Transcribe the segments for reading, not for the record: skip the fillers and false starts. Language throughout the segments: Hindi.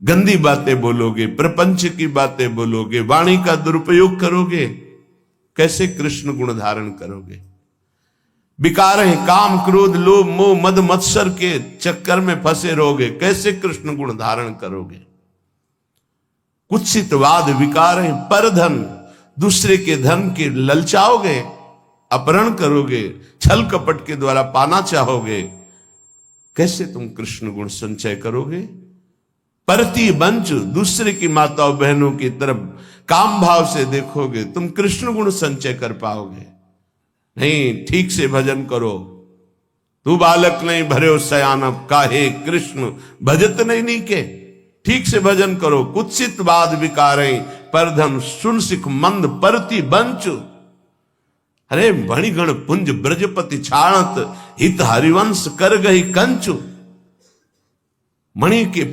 गंदी बातें बोलोगे, प्रपंच की बातें बोलोगे, वाणी का दुरुपयोग करोगे, कैसे कृष्ण गुण धारण करोगे? विकार है, काम क्रोध लोभ मोह मद मत्सर के चक्कर में फंसे रहोगे, कैसे कृष्ण गुण धारण करोगे? कुत्सितवाद विकार है, परधन, दूसरे के धन के ललचाओगे, अपहरण करोगे, छल कपट के द्वारा पाना चाहोगे, कैसे तुम कृष्ण गुण संचय करोगे? परती बंच, दूसरे की माताओं बहनों की तरफ काम भाव से देखोगे, तुम कृष्ण गुण संचय कर पाओगे नहीं। ठीक से भजन करो। तू बालक नहीं भरे सयानब, काहे कृष्ण भजत नहीं नीके। ठीक से भजन करो। कुत्सित वाद विकारें, परधन सुन सिख मंद परती बंच। अरे भणिगण पुंज ब्रजपति छाणत, हित हरिवंश कर गई कंचु। मणि के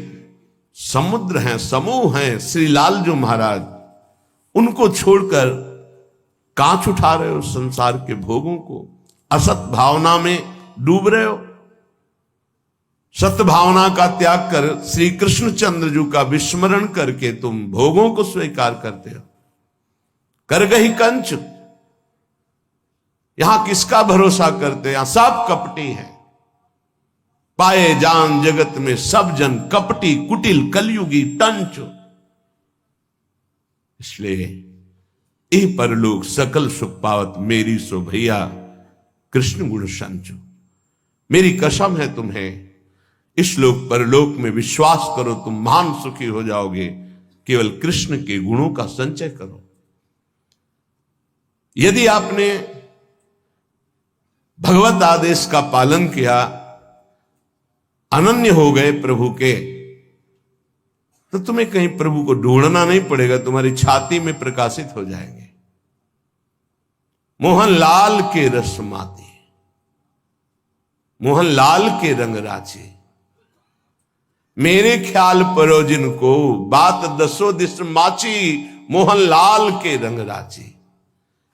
समुद्र हैं, समूह हैं श्री लालजू महाराज, उनको छोड़कर कांच उठा रहे हो संसार के भोगों को। असत भावना में डूब रहे हो। सत्य भावना का त्याग कर श्री कृष्णचंद्र जी का विस्मरण करके तुम भोगों को स्वीकार करते हो। कर गई कंच। यहां किसका भरोसा करते? यहां सब कपटी है। पाए जान जगत में सब जन कपटी, कुटिल कलयुगी टंच। इसलिए ए परलोक सकल सुख पावत, मेरी सो भैया कृष्ण गुण संचो। मेरी कसम है तुम्हें, इस लोक परलोक में विश्वास करो, तुम महान सुखी हो जाओगे। केवल कृष्ण के गुणों का संचय करो। यदि आपने भगवत आदेश का पालन किया, अनन्य हो गए प्रभु के, तो तुम्हें कहीं प्रभु को ढूंढना नहीं पड़ेगा, तुम्हारी छाती में प्रकाशित हो जाएंगे। मोहन लाल के रस माती, मोहन लाल के रंग राचे। मेरे ख्याल परो जिनको, बात दसो दिस माची। मोहन लाल के रंग राची।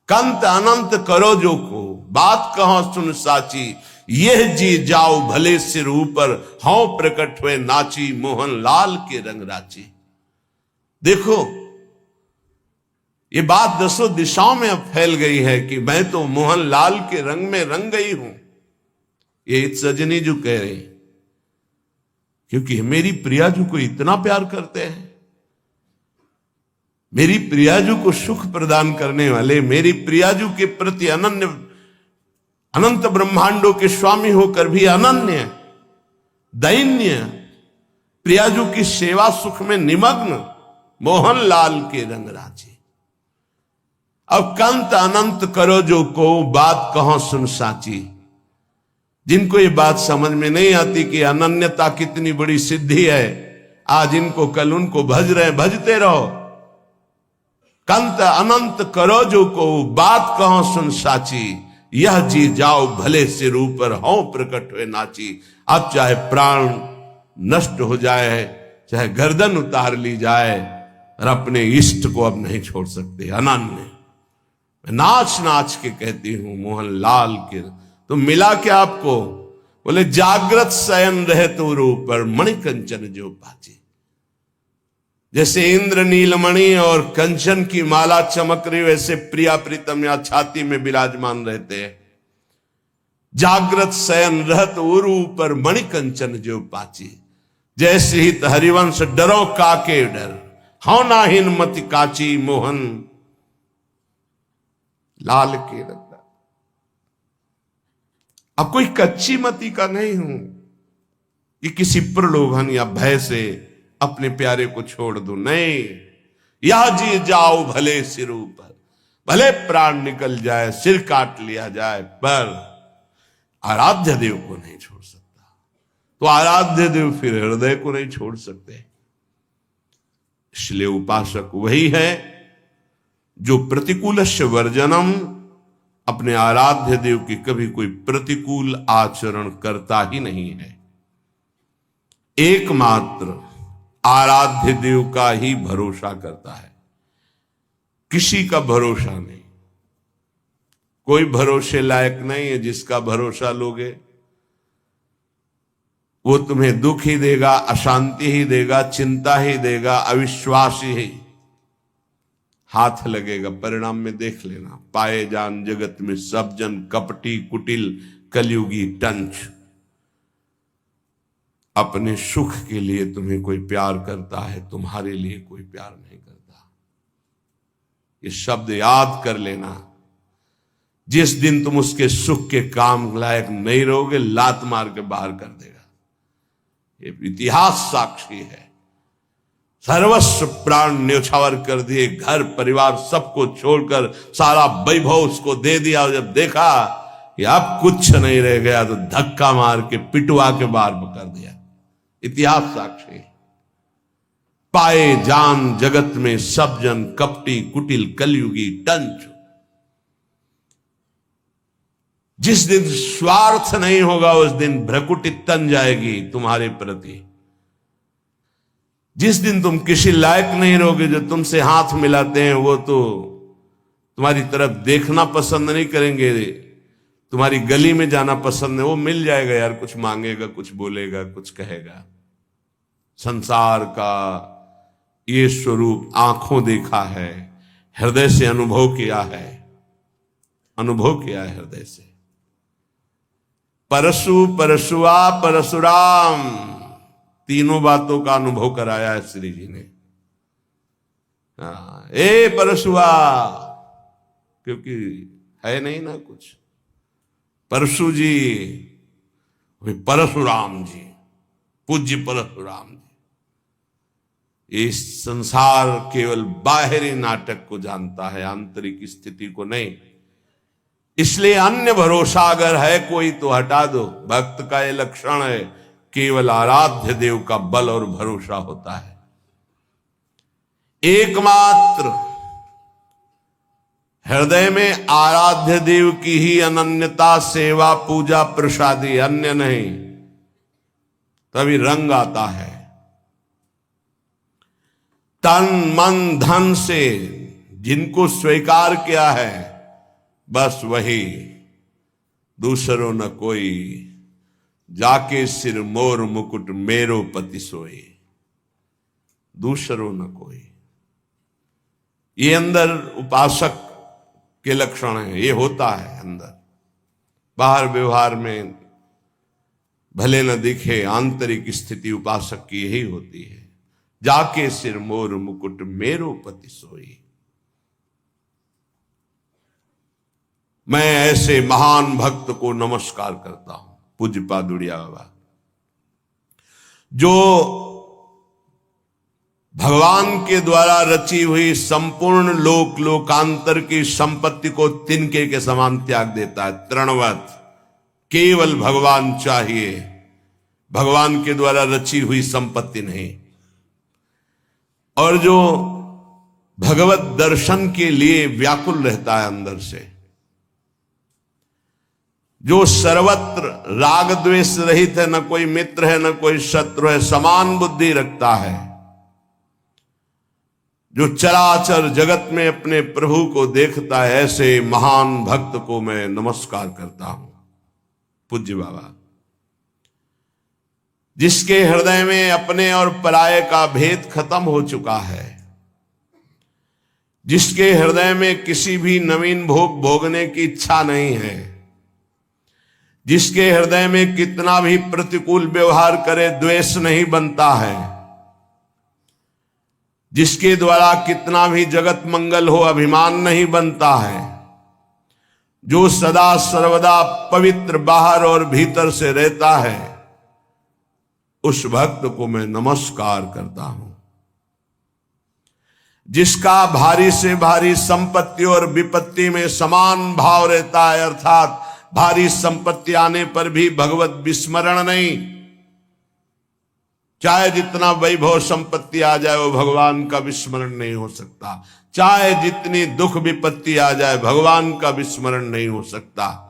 कंत अनंत करो जो को, बात कहो सुन साची। यह जी जाओ भले सिर ऊपर, हौ प्रकट हुए नाची। मोहन लाल के रंग राची। देखो ये बात दसों दिशाओं में अब फैल गई है कि मैं तो मोहन लाल के रंग में रंग गई हूं। ये सजनी जो कह रही, क्योंकि मेरी प्रियाजू को इतना प्यार करते हैं, मेरी प्रियाजू को सुख प्रदान करने वाले, मेरी प्रियाजू के प्रति अनन्य, अनंत ब्रह्मांडों के स्वामी होकर भी अनन्य दैन्य, प्रियाजू की सेवा सुख में निमग्न मोहन लाल के रंग राजी। अब कंत अनंत करो जो को, बात कहो सुन साची। जिनको ये बात समझ में नहीं आती कि अनन्यता कितनी बड़ी सिद्धि है, आज इनको कल उनको भज रहे, भजते रहो। कंत अनंत करो जो को, बात कहो सुन साची। यह जी जाओ भले सिर ऊपर, हौ प्रकट हुए नाची। अब चाहे प्राण नष्ट हो जाए, चाहे गर्दन उतार ली जाए, और अपने इष्ट को अब नहीं छोड़ सकते। अनन्य नाच नाच के कहती हूं मोहन लाल के। तो मिला क्या आपको? बोले जागृत शयन रहे तो ऊपर, मणि कंचन जो पाचे। जैसे इंद्र नीलमणि और कंचन की माला चमक रही, वैसे प्रिया प्रीतम या छाती में विराजमान रहते हैं। जागृत शयन रहत उरु ऊपर, मणि कंचन जो पाची। जैसे ही हरिवंश डरो काके डर, हौ नाहिन मति काची। मोहन लाल के रंग। अब कोई कच्ची मति का नहीं हूं कि किसी प्रलोभन या भय से अपने प्यारे को छोड़ दो, नहीं। यह जी जाओ भले सिर ऊपर, भले प्राण निकल जाए, सिर काट लिया जाए, पर आराध्य देव को नहीं छोड़ सकता। तो आराध्य देव फिर हृदय को नहीं छोड़ सकते। इसलिए उपासक वही है जो प्रतिकूलस्य वर्जनम, अपने आराध्य देव की कभी कोई प्रतिकूल आचरण करता ही नहीं है। एकमात्र आराध्य देव का ही भरोसा करता है, किसी का भरोसा नहीं। कोई भरोसे लायक नहीं है जिसका भरोसा लोगे। वो तुम्हें दुख ही देगा, अशांति ही देगा, चिंता ही देगा, अविश्वास ही हाथ लगेगा। परिणाम में देख लेना, पाए जान जगत में सब जन कपटी कुटिल कलयुगी टंच। अपने सुख के लिए तुम्हें कोई प्यार करता है, तुम्हारे लिए कोई प्यार नहीं करता। ये शब्द याद कर लेना। जिस दिन तुम उसके सुख के काम लायक नहीं रहोगे, लात मार के बाहर कर देगा। ये इतिहास साक्षी है। सर्वस्व प्राण न्यौछावर कर दिए, घर परिवार सबको छोड़कर सारा वैभव उसको दे दिया, और जब देखा कि अब कुछ नहीं रह गया तो धक्का मार के पिटवा के बाहर कर दिया। इतिहास साक्षी। पाए जान जगत में सब जन कपटी कुटिल कलयुगी टंच। जिस दिन स्वार्थ नहीं होगा उस दिन भ्रकुटी तन जाएगी तुम्हारे प्रति। जिस दिन तुम किसी लायक नहीं रहोगे, जो तुमसे हाथ मिलाते हैं वो तो तुम्हारी तरफ देखना पसंद नहीं करेंगे, तुम्हारी गली में जाना पसंद है। वो मिल जाएगा यार, कुछ मांगेगा, कुछ बोलेगा, कुछ कहेगा। संसार का ये स्वरूप आंखों देखा है, हृदय से अनुभव किया है, हृदय से। परशु परशुआ परशुराम, तीनों बातों का अनुभव कराया है श्री जी ने। ए परशुआ, क्योंकि है नहीं ना कुछ। परशु जी, परशुराम जी, पूज्य परशुराम जी। इस संसार केवल बाहरी नाटक को जानता है, आंतरिक स्थिति को नहीं। इसलिए अन्य भरोसा अगर है कोई तो हटा दो। भक्त का ये लक्षण है, केवल आराध्य देव का बल और भरोसा होता है। एकमात्र हृदय में आराध्य देव की ही अनन्यता, सेवा, पूजा, प्रसादी, अन्य नहीं। तभी रंग आता है। तन मन धन से जिनको स्वीकार किया है, बस वही, दूसरों न कोई। जाके सिर मोर मुकुट मेरो पति सोए, दूसरों न कोई। ये अंदर उपासक के लक्षण है, ये होता है अंदर। बाहर व्यवहार में भले न दिखे, आंतरिक स्थिति उपासक की यही होती है। जाके सिर मोर मुकुट मेरो पति सोई। मैं ऐसे महान भक्त को नमस्कार करता हूं, पूज्य पादुड़िया बाबा, जो भगवान के द्वारा रची हुई संपूर्ण लोक लोकांतर की संपत्ति को तिनके के समान त्याग देता है। तृणवत, केवल भगवान चाहिए, भगवान के द्वारा रची हुई संपत्ति नहीं। और जो भगवत दर्शन के लिए व्याकुल रहता है अंदर से, जो सर्वत्र राग द्वेष रहित है, न कोई मित्र है न कोई शत्रु है, समान बुद्धि रखता है, जो चराचर जगत में अपने प्रभु को देखता है, ऐसे महान भक्त को मैं नमस्कार करता हूं, पूज्य बाबा। जिसके हृदय में अपने और पराये का भेद खत्म हो चुका है, जिसके हृदय में किसी भी नवीन भोग भोगने की इच्छा नहीं है, जिसके हृदय में कितना भी प्रतिकूल व्यवहार करे द्वेष नहीं बनता है, जिसके द्वारा कितना भी जगत मंगल हो अभिमान नहीं बनता है, जो सदा सर्वदा पवित्र बाहर और भीतर से रहता है, उस भक्त को मैं नमस्कार करता हूं। जिसका भारी से भारी संपत्ति और विपत्ति में समान भाव रहता है, अर्थात भारी संपत्ति आने पर भी भगवत विस्मरण नहीं। चाहे जितना वैभव संपत्ति आ जाए वो भगवान का विस्मरण नहीं हो सकता। चाहे जितनी दुख विपत्ति आ जाए भगवान का विस्मरण नहीं हो सकता।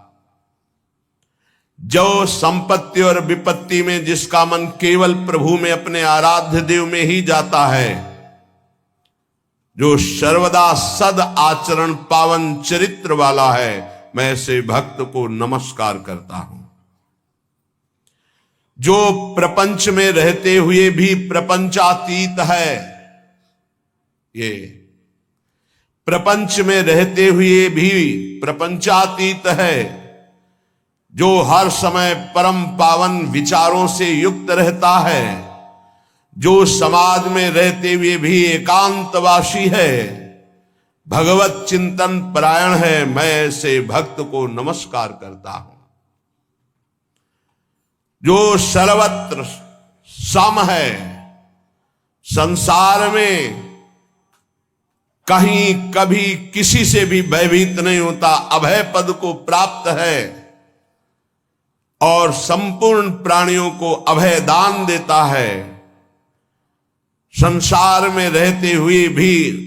जो संपत्ति और विपत्ति में जिसका मन केवल प्रभु में, अपने आराध्य देव में ही जाता है, जो सर्वदा सद आचरण पावन चरित्र वाला है, मैं ऐसे भक्त को नमस्कार करता हूं। जो प्रपंच में रहते हुए भी प्रपंचातीत है, ये प्रपंच में रहते हुए भी प्रपंचातीत है, जो हर समय परम पावन विचारों से युक्त रहता है, जो समाज में रहते हुए भी एकांतवासी है, भगवत चिंतन परायण है, मैं ऐसे भक्त को नमस्कार करता हूं। जो सर्वत्र सम है, संसार में कहीं कभी किसी से भी भयभीत नहीं होता, अभय पद को प्राप्त है और संपूर्ण प्राणियों को अभय दान देता है, संसार में रहते हुए भी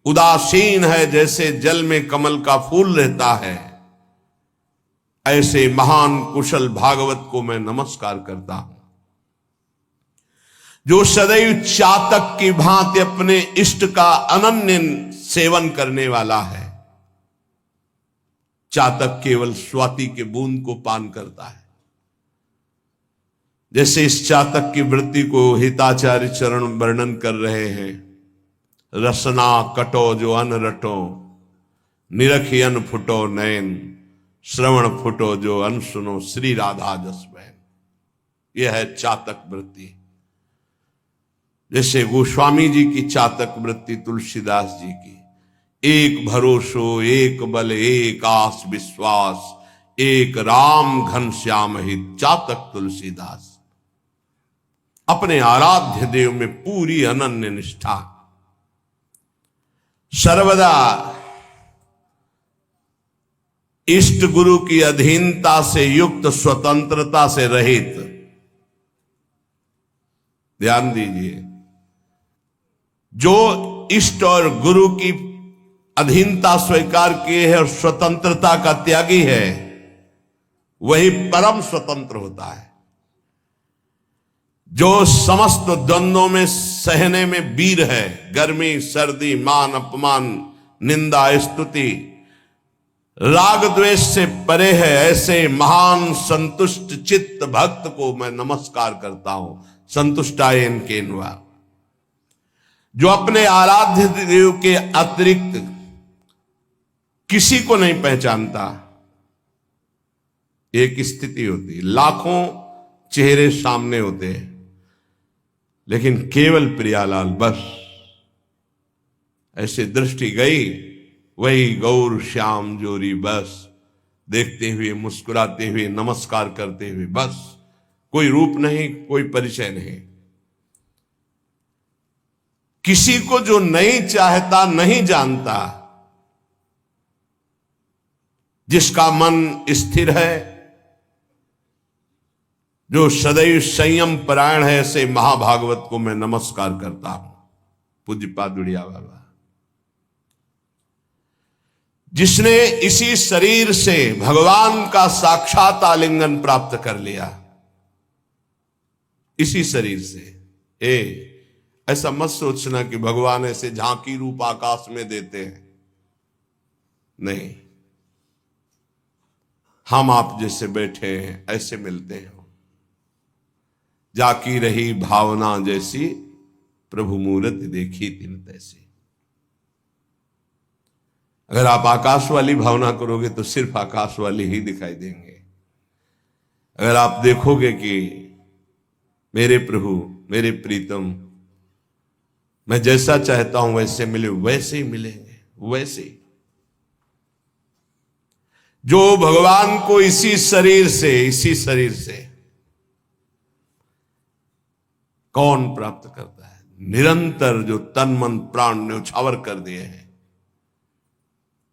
उदासीन है, जैसे जल में कमल का फूल रहता है, ऐसे महान कुशल भागवत को मैं नमस्कार करता हूं। जो सदैव चातक की भांति अपने इष्ट का अनन्य सेवन करने वाला है। चातक केवल स्वाति के बूंद को पान करता है। जैसे इस चातक की वृत्ति को हिताचार्य चरण वर्णन कर रहे हैं। रसना कटो जो अन रटो, निरखी अन फुटो नयन, श्रवण फुटो जो अन सुनो, श्री राधा जस बहन। यह है चातक वृत्ति। जैसे गोस्वामी जी की चातक वृत्ति, तुलसीदास जी की, एक भरोसो एक बल एक आस विश्वास, एक राम घन श्याम हित, चातक तुलसीदास। अपने आराध्य देव में पूरी अनन्य निष्ठा, सर्वदा इष्ट गुरु की अधीनता से युक्त, स्वतंत्रता से रहित। ध्यान दीजिए, जो इष्ट और गुरु की अधीनता स्वीकार किए है और स्वतंत्रता का त्यागी है, वही परम स्वतंत्र होता है। जो समस्त द्वंद्वों में सहने में वीर है, गर्मी सर्दी मान अपमान निंदा स्तुति राग द्वेष से परे है, ऐसे महान संतुष्ट चित्त भक्त को मैं नमस्कार करता हूं। संतुष्टायन केनवा, जो अपने आराध्य देव के अतिरिक्त किसी को नहीं पहचानता। एक स्थिति होती, लाखों चेहरे सामने होते हैं, लेकिन केवल प्रियालाल बस। ऐसे दृष्टि गई, वही गौर श्याम जोरी बस, देखते हुए मुस्कुराते हुए नमस्कार करते हुए बस। कोई रूप नहीं, कोई परिचय नहीं। किसी को जो नहीं चाहता, नहीं जानता, जिसका मन स्थिर है, जो सदैव संयम परायण है, ऐसे महाभागवत को मैं नमस्कार करता हूं। पूज्यपाद उड़िया बाबा, जिसने इसी शरीर से भगवान का साक्षात आलिंगन प्राप्त कर लिया, इसी शरीर से। ऐसा मत सोचना कि भगवान ऐसे झांकी रूप आकाश में देते हैं, नहीं। हम आप जैसे बैठे हैं, ऐसे मिलते हैं। जाकी रही भावना जैसी, प्रभु मूरत देखी तिन तैसी। अगर आप आकाश वाली भावना करोगे तो सिर्फ आकाश वाली ही दिखाई देंगे। अगर आप देखोगे कि मेरे प्रभु मेरे प्रीतम, मैं जैसा चाहता हूं वैसे मिले, वैसे ही मिलेंगे, वैसे ही। जो भगवान को इसी शरीर से कौन प्राप्त करता है? निरंतर जो तन मन प्राण न्यौछावर कर दिए हैं,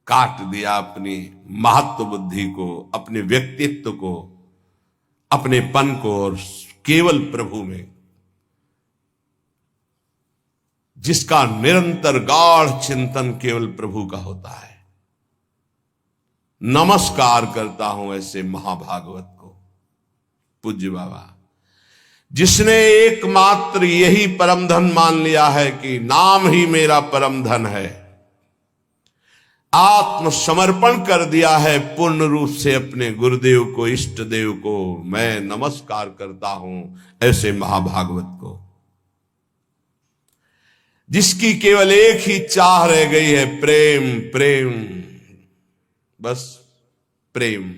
काट दिया अपनी महत्व बुद्धि को, अपने व्यक्तित्व को, अपने पन को, और केवल प्रभु में, जिसका निरंतर गाढ़ चिंतन केवल प्रभु का होता है। नमस्कार करता हूं ऐसे महाभागवत को। पूज्य बाबा, जिसने एकमात्र यही परम धन मान लिया है कि नाम ही मेरा परम धन है, आत्मसमर्पण कर दिया है पूर्ण रूप से अपने गुरुदेव को, इष्ट देव को। मैं नमस्कार करता हूं ऐसे महाभागवत को, जिसकी केवल एक ही चाह रह गई है, प्रेम प्रेम, बस प्रेम।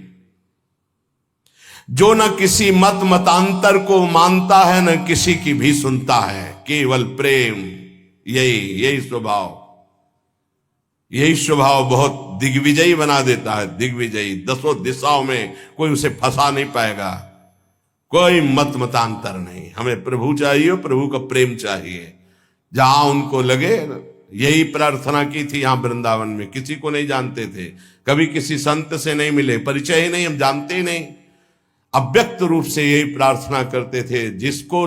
जो न किसी मत मतांतर को मानता है, न किसी की भी सुनता है, केवल प्रेम। यही स्वभाव, यही स्वभाव बहुत दिग्विजयी बना देता है। दिग्विजयी, 10 दिशाओं में कोई उसे फंसा नहीं पाएगा। कोई मत मतांतर नहीं, हमें प्रभु चाहिए, प्रभु का प्रेम चाहिए। जहां उनको लगे, यही प्रार्थना की थी यहां वृंदावन में। किसी को नहीं जानते थे, कभी किसी संत से नहीं मिले, परिचय ही नहीं, हम जानते ही नहीं। अव्यक्त रूप से यही प्रार्थना करते थे, जिसको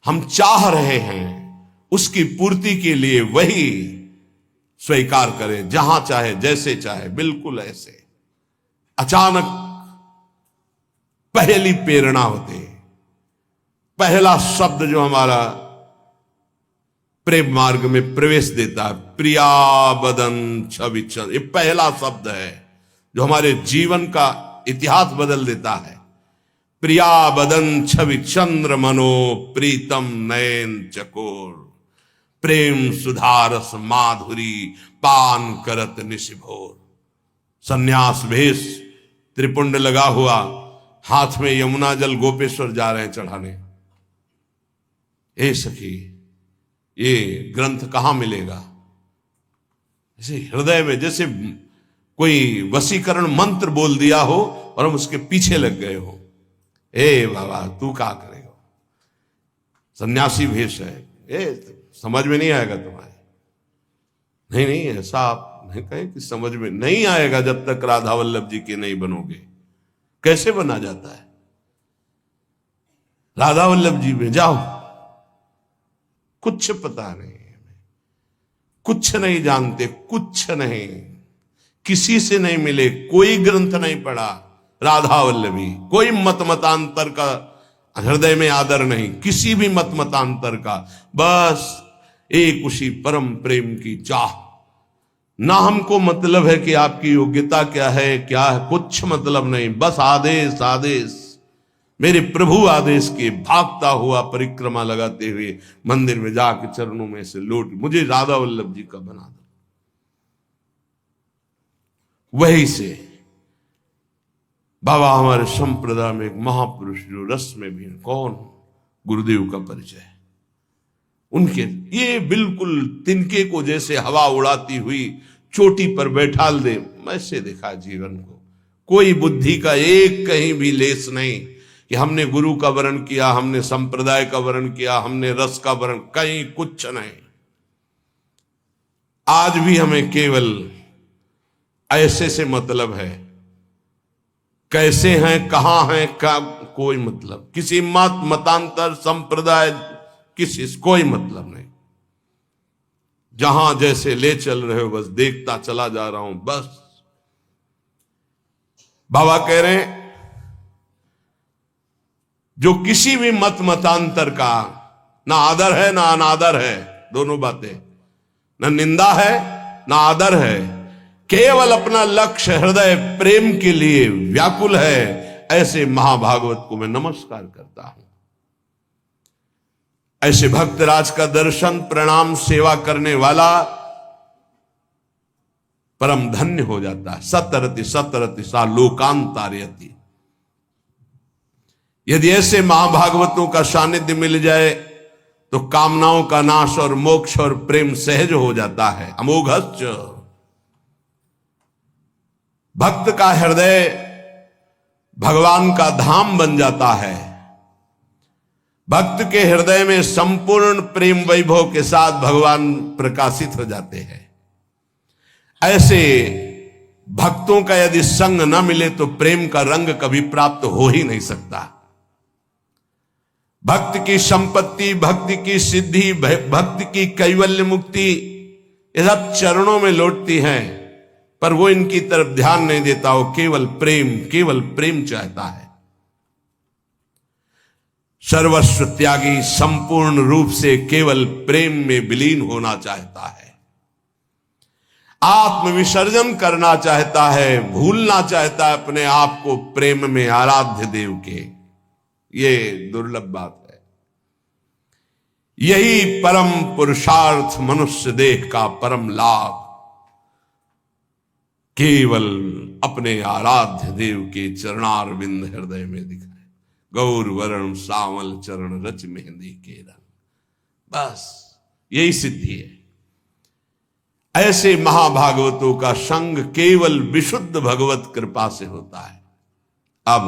हम चाह रहे हैं उसकी पूर्ति के लिए वही स्वीकार करें, जहां चाहे, जैसे चाहे, बिल्कुल ऐसे। अचानक पहली प्रेरणा होती, पहला शब्द जो हमारा प्रेम मार्ग में प्रवेश देता है, प्रिया बदन छवि चंद्र, ये पहला शब्द है जो हमारे जीवन का इतिहास बदल देता है। प्रिया बदन छवि चंद्र मनो प्रीतम नयन चकोर, प्रेम सुधारस माधुरी पान करत निशिभोर। सन्यास भेष, त्रिपुंड लगा हुआ, हाथ में यमुना जल, गोपेश्वर जा रहे हैं चढ़ाने। ए सखी, ये ग्रंथ कहां मिलेगा? जैसे हृदय में जैसे कोई वशीकरण मंत्र बोल दिया हो और हम उसके पीछे लग गए हो। ए बाबा, तू क्या करेगा? सन्यासी भेष है, समझ में नहीं आएगा तुम्हारे। नहीं, ऐसा आप नहीं कहें कि समझ में नहीं आएगा जब तक राधा वल्लभ जी के नहीं बनोगे। कैसे बना जाता है? राधा वल्लभ जी में जाओ, कुछ पता नहीं, कुछ नहीं जानते, कुछ नहीं, किसी से नहीं मिले, कोई ग्रंथ नहीं पढ़ा राधा वल्लभी, कोई मत मतांतर का हृदय में आदर नहीं, किसी भी मत मतांतर का, बस एक उसी परम प्रेम की चाह। ना हमको मतलब है कि आपकी योग्यता क्या है, क्या है, कुछ मतलब नहीं, बस आदेश आदेश, मेरे प्रभु आदेश के भागता हुआ परिक्रमा लगाते हुए मंदिर में जाके चरणों में से लौट, मुझे राधा वल्लभ जी का बना दो। वही से बाबा हमारे संप्रदाय में एक महापुरुष जो रस में भी हैं, कौन? गुरुदेव का परिचय। उनके ये बिल्कुल तिनके को जैसे हवा उड़ाती हुई चोटी पर बैठाल दे, वैसे देखा जीवन को। कोई बुद्धि का एक कहीं भी लेस नहीं कि हमने गुरु का वर्ण किया, हमने संप्रदाय का वर्ण किया, हमने रस का वर्ण, कहीं कुछ नहीं। आज भी हमें केवल ऐसे से मतलब है, कैसे हैं, कहां हैं, का कोई मतलब, किसी मत मतांतर संप्रदाय किसी से कोई मतलब नहीं। जहां जैसे ले चल रहे हो, बस देखता चला जा रहा हूं, बस। बाबा कह रहे हैं, जो किसी भी मत मतांतर का ना आदर है ना अनादर है, दोनों बातें, ना निंदा है ना आदर है, केवल अपना लक्ष्य हृदय प्रेम के लिए व्याकुल है, ऐसे महाभागवत को मैं नमस्कार करता हूं। ऐसे भक्तराज का दर्शन, प्रणाम, सेवा करने वाला परम धन्य हो जाता है। सतरति सतरति सा लोकांतारयति। यदि ऐसे महाभागवतों का सानिध्य मिल जाए तो कामनाओं का नाश और मोक्ष और प्रेम सहज हो जाता है। अमोघश्च, भक्त का हृदय भगवान का धाम बन जाता है। भक्त के हृदय में संपूर्ण प्रेम वैभव के साथ भगवान प्रकाशित हो जाते हैं। ऐसे भक्तों का यदि संग न मिले तो प्रेम का रंग कभी प्राप्त हो ही नहीं सकता। भक्त की संपत्ति, भक्ति की सिद्धि, भक्ति की कैवल्य मुक्ति, ये सब चरणों में लौटती हैं, पर वो इनकी तरफ ध्यान नहीं देता। वो केवल प्रेम चाहता है। सर्वस्व त्यागी संपूर्ण रूप से केवल प्रेम में विलीन होना चाहता है। आत्मविसर्जन करना चाहता है, भूलना चाहता है अपने आप को प्रेम में आराध्य देव के। ये दुर्लभ बात है। यही परम पुरुषार्थ मनुष्य देह का परम लाभ केवल अपने आराध्य देव के चरणारविंद हृदय में दिखाए। गौर वरण सावल चरण रच मेहंदी के रंग, बस यही सिद्धि है। ऐसे महाभागवतों का संग केवल विशुद्ध भगवत कृपा से होता है। अब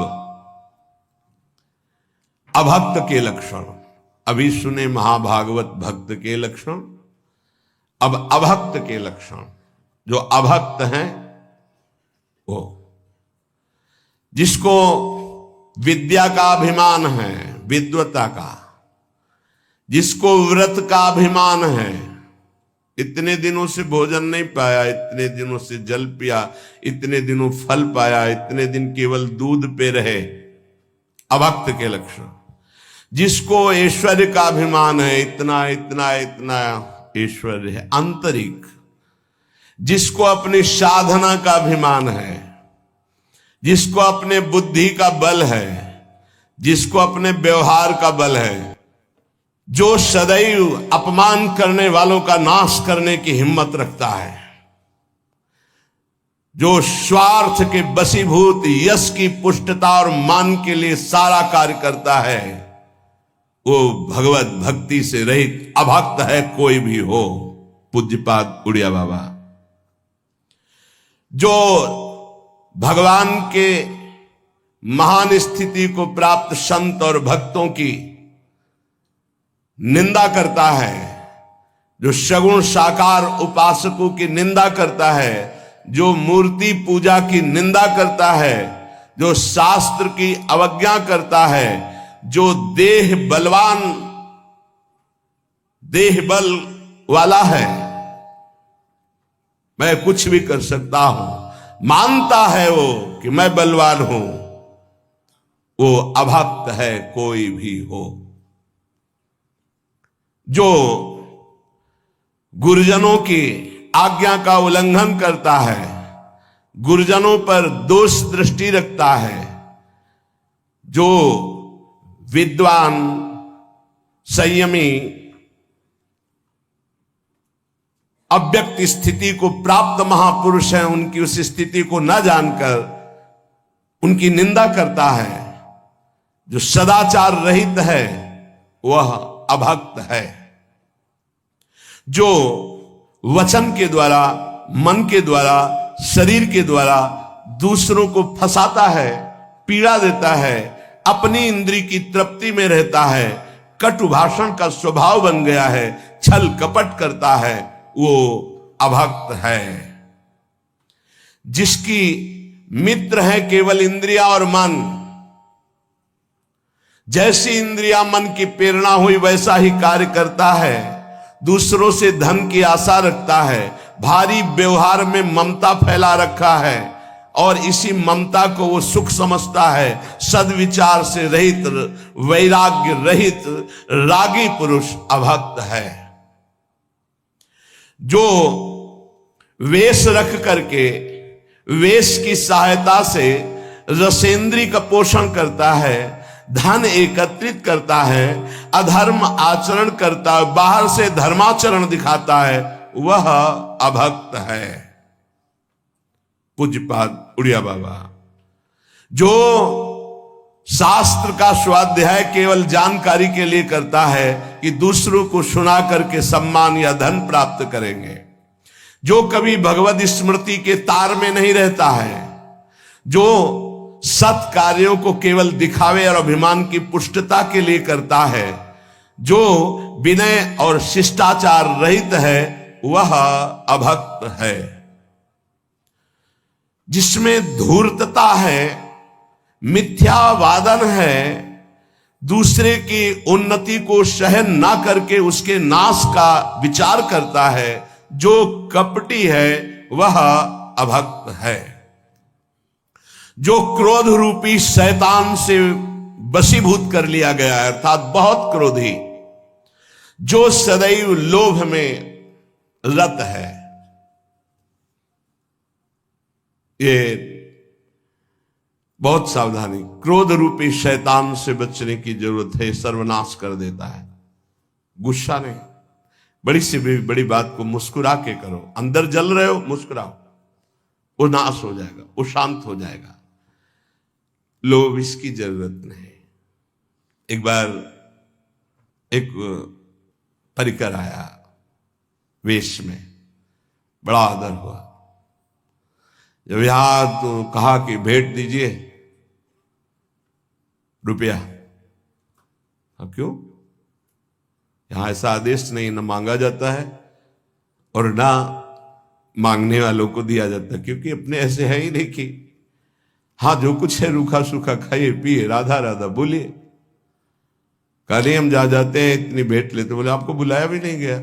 अभक्त के लक्षण अभी सुने, महाभागवत भक्त के लक्षण। अब अभक्त के लक्षण। जो अभक्त हैं वो जिसको विद्या का अभिमान है, विद्वता का, जिसको व्रत का अभिमान है, इतने दिनों से भोजन नहीं पाया, इतने दिनों से जल पिया, इतने दिनों फल पाया, इतने दिन केवल दूध पे रहे, अभक्त के लक्षण। जिसको ऐश्वर्य का अभिमान है, इतना इतना इतना ऐश्वर्य है आंतरिक, जिसको अपनी साधना का अभिमान है, जिसको अपने बुद्धि का बल है, जिसको अपने व्यवहार का बल है, जो सदैव अपमान करने वालों का नाश करने की हिम्मत रखता है, जो स्वार्थ के वशीभूत यश की पुष्टता और मान के लिए सारा कार्य करता है, वो भगवत भक्ति से रहित अभक्त है कोई भी हो। पूज्यपाद उड़िया बाबा। जो भगवान के महान स्थिति को प्राप्त संत और भक्तों की निंदा करता है, जो सगुण साकार उपासकों की निंदा करता है, जो मूर्ति पूजा की निंदा करता है, जो शास्त्र की अवज्ञा करता है, जो देह बलवान, देह बल वाला है, मैं कुछ भी कर सकता हूं, मानता है वो कि मैं बलवान हूं, वो अभक्त है कोई भी हो। जो गुरुजनों की आज्ञा का उल्लंघन करता है, गुरुजनों पर दोष दृष्टि रखता है, जो विद्वान संयमी अव्यक्त स्थिति को प्राप्त महापुरुष हैं, उनकी उस स्थिति को न जानकर उनकी निंदा करता है, जो सदाचार रहित है, वह अभक्त है। जो वचन के द्वारा, मन के द्वारा, शरीर के द्वारा दूसरों को फंसाता है, पीड़ा देता है, अपनी इंद्री की तृप्ति में रहता है, कटु भाषण का स्वभाव बन गया है, छल कपट करता है, वो अभक्त है। जिसकी मित्र है केवल इंद्रिया और मन, जैसी इंद्रिया मन की प्रेरणा हुई वैसा ही कार्य करता है, दूसरों से धन की आशा रखता है, भारी व्यवहार में ममता फैला रखा है और इसी ममता को वो सुख समझता है। सद्विचार से रहित, वैराग्य रहित रागी पुरुष अभक्त है। जो वेश रख करके, वेश की सहायता से रसेंद्री का पोषण करता है, धन एकत्रित करता है, अधर्म आचरण करता है, बाहर से धर्माचरण दिखाता है, वह अभक्त है। पूज्यपाद उड़िया बाबा। जो शास्त्र का स्वाध्याय केवल जानकारी के लिए करता है कि दूसरों को सुना करके सम्मान या धन प्राप्त करेंगे, जो कभी भगवत स्मृति के तार में नहीं रहता है, जो सत कार्यों को केवल दिखावे और अभिमान की पुष्टता के लिए करता है, जो विनय और शिष्टाचार रहित है, वह अभक्त है। जिसमें धूर्तता है, मिथ्यावादन है, दूसरे की उन्नति को सहन ना करके उसके नाश का विचार करता है, जो कपटी है, वह अभक्त है। जो क्रोध रूपी शैतान से वशीभूत कर लिया गया है, अर्थात बहुत क्रोधी, जो सदैव लोभ में रत है, ये बहुत सावधानी, क्रोध रूपी शैतान से बचने की जरूरत है, सर्वनाश कर देता है। गुस्सा नहीं, बड़ी से बड़ी बात को मुस्कुरा के करो। अंदर जल रहे हो, मुस्कुराओ, वो नाश हो जाएगा, वो शांत हो जाएगा। लोभ इसकी जरूरत नहीं। एक बार एक परिकर आया वेश में, बड़ा आदर हुआ। जब यहां तो कहा कि भेंट दीजिए रुपया। अब क्यों? यहां ऐसा आदेश नहीं, न मांगा जाता है और ना मांगने वालों को दिया जाता है, क्योंकि अपने ऐसे है ही नहीं कि हाँ जो कुछ है रूखा सूखा खाइए पिए, राधा राधा बोलिए। कल हम जा जाते हैं इतनी भेंट लेते, बोले आपको बुलाया भी नहीं गया।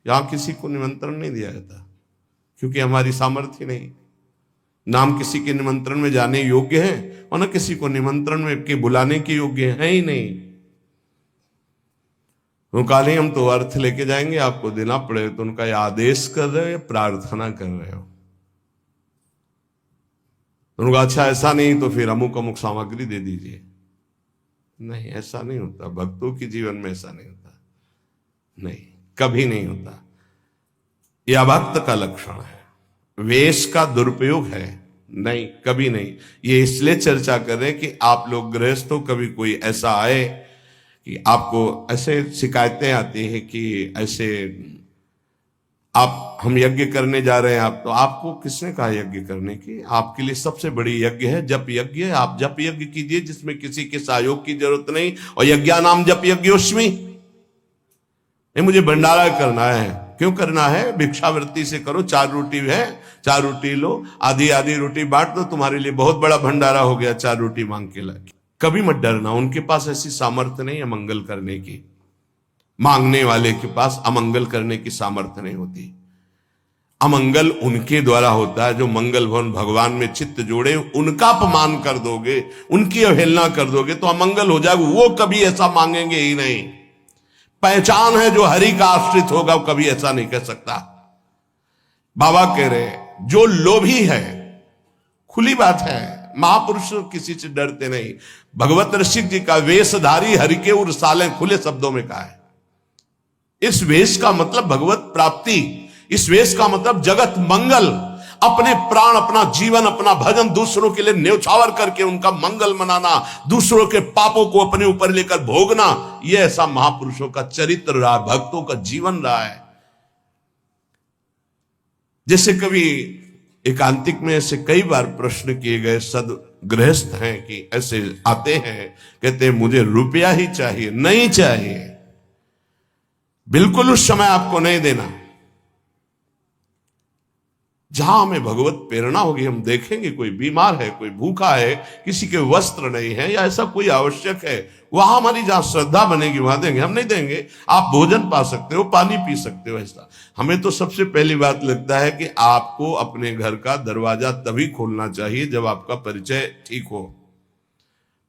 यहां किसी को निमंत्रण नहीं दिया जाता, क्योंकि हमारी सामर्थ्य नहीं। नाम किसी के निमंत्रण में जाने योग्य है और न किसी को निमंत्रण में के बुलाने के योग्य है ही नहीं। तो काले हम तो अर्थ लेके जाएंगे, आपको देना पड़े। तो उनका ये आदेश कर रहे हो या प्रार्थना कर रहे हो? तो उनका अच्छा ऐसा नहीं तो फिर अमुक अमुक सामग्री दे दीजिए। नहीं, ऐसा नहीं होता। भक्तों के जीवन में ऐसा नहीं होता, नहीं, कभी नहीं होता। यह अभक्त का लक्षण है। वेश का दुरुपयोग है, नहीं, कभी नहीं। ये इसलिए चर्चा कर रहे हैं कि आप लोग गृहस्थ हो, कभी कोई ऐसा आए कि आपको ऐसे शिकायतें आती है कि ऐसे आप हम यज्ञ करने जा रहे हैं, आप तो आपको किसने कहा यज्ञ करने की? आपके लिए सबसे बड़ी यज्ञ है जप यज्ञ। आप जप यज्ञ कीजिए जिसमें किसी के सहयोग की जरूरत नहीं। और यज्ञा नाम जप यज्ञोस्मि। मुझे भंडारा करना है, क्यों करना है? भिक्षावृत्ति से करो। 4 रोटी है, 4 रोटी लो, आधी आधी रोटी बांट दो, तुम्हारे लिए बहुत बड़ा भंडारा हो गया। 4 रोटी मांग के ला। कभी मत डरना, उनके पास ऐसी सामर्थ्य नहीं है मंगल करने की। मांगने वाले के पास अमंगल करने की सामर्थ्य नहीं होती। अमंगल उनके द्वारा होता है जो मंगल भवन भगवान में चित्त जोड़े। उनका अपमान कर दोगे, उनकी अवहेलना कर दोगे तो अमंगल हो जाएगा। वो कभी ऐसा मांगेंगे ही नहीं। पहचान है जो हरि का आश्रित होगा वो कभी ऐसा नहीं कह सकता। बाबा कह रहे जो लोभी है, खुली बात है, महापुरुष किसी से डरते नहीं। भगवत ऋषि जी का वेशधारी हरि के उर साले, खुले शब्दों में कहा है। इस वेश का मतलब भगवत प्राप्ति, इस वेश का मतलब जगत मंगल। अपने प्राण, अपना जीवन, अपना भजन दूसरों के लिए न्यौछावर करके उनका मंगल मनाना, दूसरों के पापों को अपने ऊपर लेकर भोगना, यह ऐसा महापुरुषों का चरित्र रहा, भक्तों का जीवन रहा है। जैसे कभी एकांतिक में ऐसे कई बार प्रश्न किए गए, सदगृहस्थ हैं कि ऐसे आते हैं, कहते हैं मुझे रुपया ही चाहिए। नहीं चाहिए, बिल्कुल उस समय आपको नहीं देना। जहां हमें भगवत प्रेरणा होगी, हम देखेंगे कोई बीमार है, कोई भूखा है, किसी के वस्त्र नहीं है या ऐसा कोई आवश्यक है, वहां हमारी जहां श्रद्धा बनेगी वहां देंगे। हम नहीं देंगे, आप भोजन पा सकते हो, पानी पी सकते हो। ऐसा हमें तो सबसे पहली बात लगता है कि आपको अपने घर का दरवाजा तभी खोलना चाहिए जब आपका परिचय ठीक हो।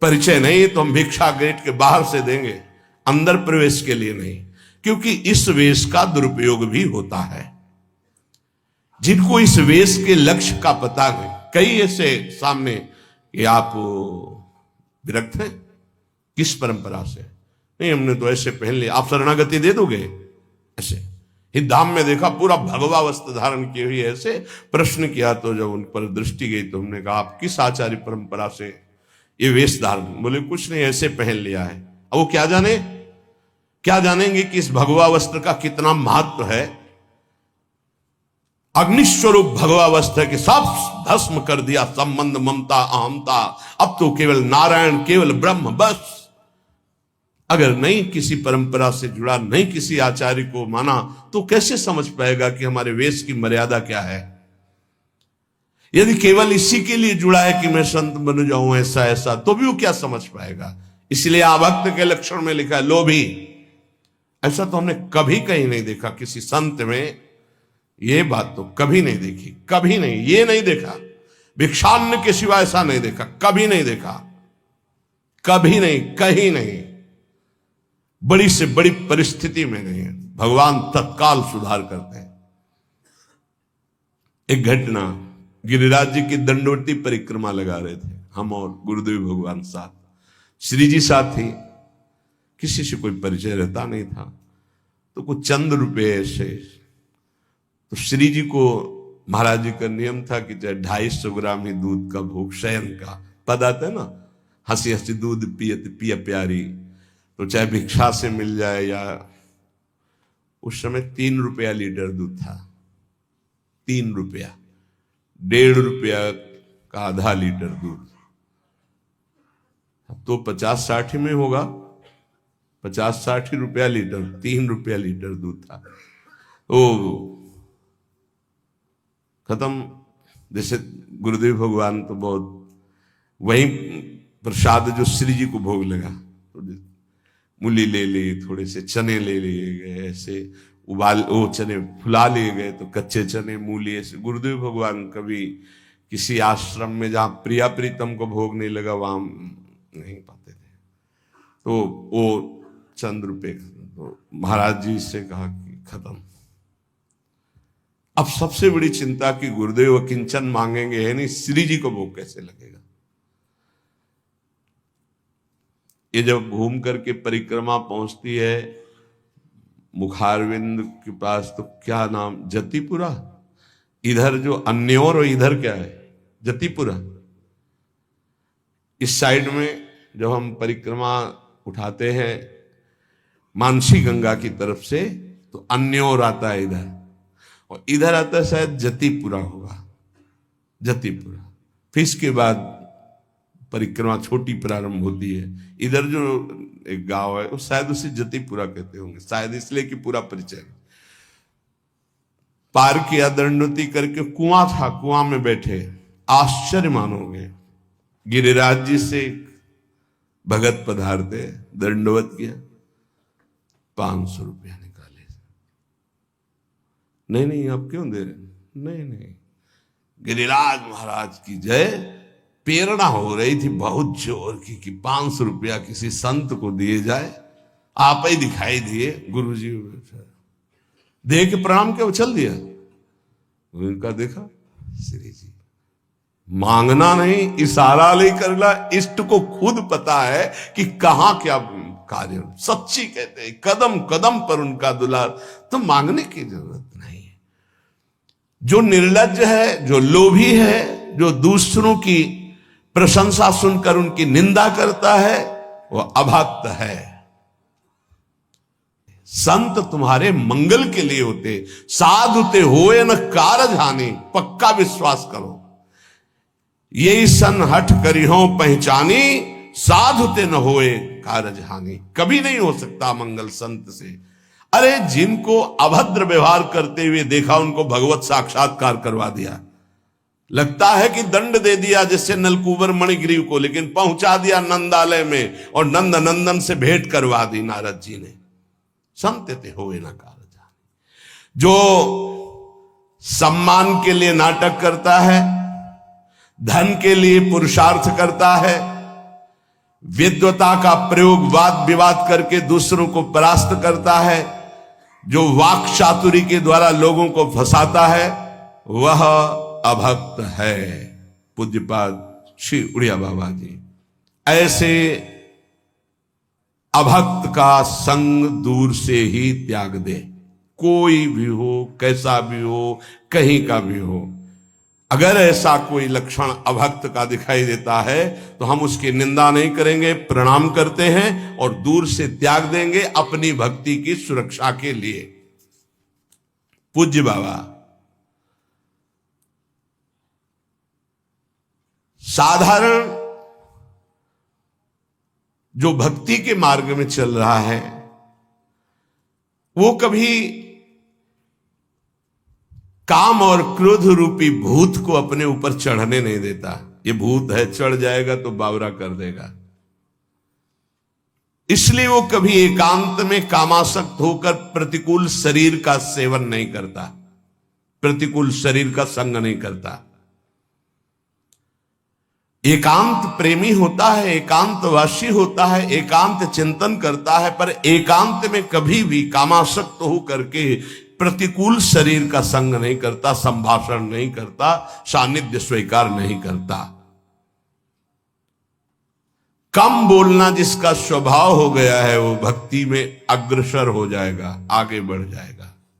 परिचय नहीं तो हम भिक्षा गेट के बाहर से देंगे, अंदर प्रवेश के लिए नहीं, क्योंकि इस वेश का दुरुपयोग भी होता है। जिनको इस वेश के लक्ष्य का पता है, कई ऐसे सामने कि आप विरक्त हैं किस परंपरा से, नहीं हमने तो ऐसे पहन लिया, आप शरणागति दे दोगे? ऐसे ही धाम में देखा पूरा भगवा वस्त्र धारण किए हुए, ऐसे प्रश्न किया तो जब उन पर दृष्टि गई तो हमने कहा आप किस आचार्य परंपरा से ये वेश धारण? बोले कुछ नहीं, ऐसे पहन लिया है। अब वो क्या जाने, क्या जानेंगे कि इस भगवा वस्त्र का कितना महत्व है। अग्निस्वरूप भगवा वस्त्र के सब भस्म कर दिया, संबंध, ममता, अहमता। अब तो केवल नारायण, केवल ब्रह्म, बस। अगर नहीं किसी परंपरा से जुड़ा, नहीं किसी आचार्य को माना, तो कैसे समझ पाएगा कि हमारे वेश की मर्यादा क्या है। यदि केवल इसी के लिए जुड़ा है कि मैं संत बन जाऊं ऐसा ऐसा, तो भी वो क्या समझ पाएगा। इसलिए आभक्त के लक्षण में लिखा है लोभी। ऐसा तो हमने कभी कहीं नहीं देखा किसी संत में, ये बात तो कभी नहीं देखी, कभी नहीं, ये नहीं देखा। भिक्षान्न के सिवा ऐसा नहीं देखा, कभी नहीं देखा, कभी नहीं, कहीं नहीं। बड़ी से बड़ी परिस्थिति में नहीं है, भगवान तत्काल सुधार करते हैं। एक घटना गिरिराज जी की दंडवती परिक्रमा लगा रहे थे, हम और गुरुदेव भगवान साथ, श्री जी साथ थे, किसी से कोई परिचय रहता नहीं था, तो कुछ चंद रुपए ऐसे, तो श्री जी को महाराज जी का नियम था कि चाहे 250 ग्राम ही दूध का भोग, शयन का पद आता है ना, हंसी हंसी दूध पियत पिया प्यारी, तो चाहे भिक्षा से मिल जाए या, उस समय 3 रुपया लीटर दूध था, 3 रुपया, 1.5 रुपया का आधा लीटर दूध, अब तो 50-60 में होगा, 50-60 रुपया लीटर, 3 रुपया लीटर दूध था, तो खत्म। जैसे गुरुदेव भगवान तो बहुत, वही प्रसाद जो श्री जी को भोग लगा, तो मूली ले ली, थोड़े से चने ले लिए गए, ऐसे उबाल, वो चने फुला लिए गए, तो कच्चे चने मूली ऐसे। गुरुदेव भगवान कभी किसी आश्रम में जहाँ प्रिया प्रीतम को भोग नहीं लगा वहां नहीं पाते थे, तो वो चंद रुपए, तो महाराज जी से कहा कि खत्म। अब सबसे बड़ी चिंता कि गुरुदेव किंचन मांगेंगे है नहीं, श्री जी को भोग कैसे लगेगा। ये जब घूम करके परिक्रमा पहुंचती है मुखारविंद के पास, तो क्या नाम, जतिपुरा, इधर जो अन्योर और इधर क्या है, जतिपुरा। इस साइड में जब हम परिक्रमा उठाते हैं मानसी गंगा की तरफ से, तो अन्योर आता है इधर, और इधर आता है शायद जतिपुरा होगा, जतिपुरा। फिर इसके बाद परिक्रमा छोटी प्रारंभ होती है। इधर जो एक गांव है वो शायद उसे जतिपुरा कहते होंगे, शायद इसलिए कि पूरा परिचय। पार किया दंडवती करके, कुआं था, कुआं में बैठे, आश्चर्य मानोगे, गिरिराज जी से भगत पधारते, दंडवत किया, 500 रुपया निकाले। नहीं आप क्यों दे रहे? नहीं, गिरिराज महाराज की जय। प्रेरणा हो रही थी बहुत जोर की कि 500 रुपया किसी संत को दिए जाए। आप ही दिखाई दिए, गुरु जी दे के प्रणाम के उछल दिया। उनका देखा, श्री जी मांगना नहीं, इशारा नहीं करना, इष्ट को खुद पता है कि कहां क्या कार्य। सच्ची कहते हैं, कदम कदम पर उनका दुलार, तो मांगने की जरूरत नहीं है। जो निर्लज्ज है, जो लोभी है, जो दूसरों की प्रशंसा सुनकर उनकी निंदा करता है, वो अभक्त है। संत तुम्हारे मंगल के लिए होते, साधुते होए न कारज हानि, पक्का विश्वास करो। यही सन हठ करिहो पहचानी, साधुते न होए कारज हानि। कभी नहीं हो सकता मंगल संत से। अरे जिनको अभद्र व्यवहार करते हुए देखा, उनको भगवत साक्षात्कार करवा दिया। लगता है कि दंड दे दिया जैसे नलकुबर मणिग्रीव को, लेकिन पहुंचा दिया नंदालय में और नंद नंदन से भेंट करवा दी नारद जी ने। संत होए ना कारज हानि। जो सम्मान के लिए नाटक करता है, धन के लिए पुरुषार्थ करता है, विद्वता का प्रयोग वाद विवाद करके दूसरों को परास्त करता है, जो वाक चातुरी के द्वारा लोगों को फंसाता है, वह अभक्त है। पूज्यपाद श्री उड़िया बाबा जी ऐसे अभक्त का संग दूर से ही त्याग दे। कोई भी हो, कैसा भी हो, कहीं का भी हो, अगर ऐसा कोई लक्षण अभक्त का दिखाई देता है तो हम उसकी निंदा नहीं करेंगे, प्रणाम करते हैं और दूर से त्याग देंगे अपनी भक्ति की सुरक्षा के लिए। पूज्य बाबा साधारण जो भक्ति के मार्ग में चल रहा है, वो कभी काम और क्रोध रूपी भूत को अपने ऊपर चढ़ने नहीं देता। ये भूत है, चढ़ जाएगा तो बावरा कर देगा। इसलिए वो कभी एकांत में कामासक्त होकर प्रतिकूल शरीर का सेवन नहीं करता, प्रतिकूल शरीर का संग नहीं करता। एकांत प्रेमी होता है, एकांतवासी होता है, एकांत चिंतन करता है, पर एकांत में कभी भी कामासक्त हो करके प्रतिकूल शरीर का संग नहीं करता, संभाषण नहीं करता, सानिध्य स्वीकार नहीं करता। कम बोलना जिसका स्वभाव हो गया है वो भक्ति में अग्रसर हो जाएगा, आगे बढ़ जाएगा।